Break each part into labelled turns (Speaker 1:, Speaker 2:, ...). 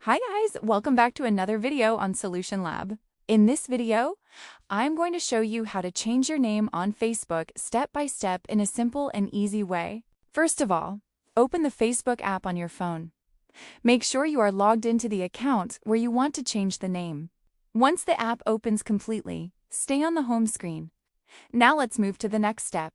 Speaker 1: Hi guys, welcome back to another video on Solution Lab. In this video, I'm going to show you how to change your name on Facebook step by step in a simple and easy way. First of all, open the Facebook app on your phone. Make sure you are logged into the account where you want to change the name. Once the app opens completely, stay on the home screen. Now let's move to the next step.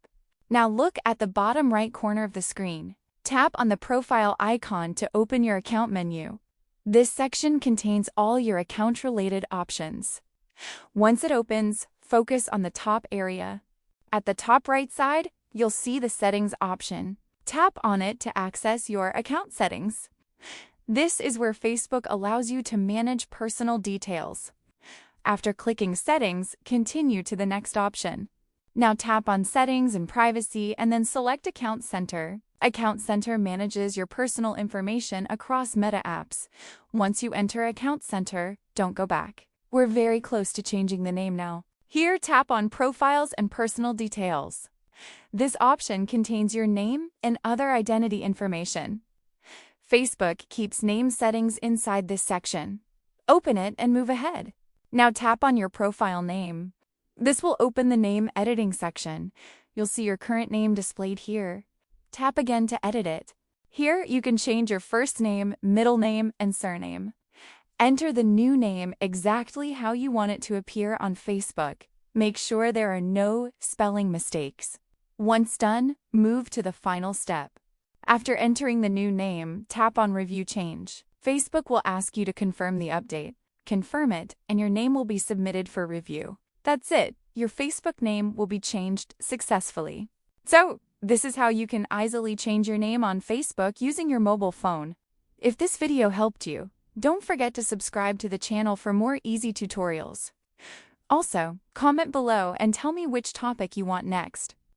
Speaker 1: Now look at the bottom right corner of the screen. Tap on the profile icon to open your account menu. This section contains all your account-related options. Once it opens, focus on the top area. At the top right side, you'll see the Settings option. Tap on it to access your account settings. This is where Facebook allows you to manage personal details. After clicking Settings, continue to the next option. Now tap on Settings and Privacy and then select Account Center. Account Center manages your personal information across Meta apps. Once you enter Account Center, don't go back. We're very close to changing the name now. Here, tap on Profiles and Personal Details. This option contains your name and other identity information. Facebook keeps name settings inside this section. Open it and move ahead. Now tap on your profile name. This will open the name editing section. You'll see your current name displayed here. Tap again to edit it. Here, you can change your first name, middle name, and surname. Enter the new name exactly how you want it to appear on Facebook. Make sure there are no spelling mistakes. Once done, move to the final step. After entering the new name, tap on Review Change. Facebook will ask you to confirm the update. Confirm it, and your name will be submitted for review. That's it. Your Facebook name will be changed successfully. So, this is how you can easily change your name on Facebook using your mobile phone. If this video helped you, don't forget to subscribe to the channel for more easy tutorials. Also, comment below and tell me which topic you want next.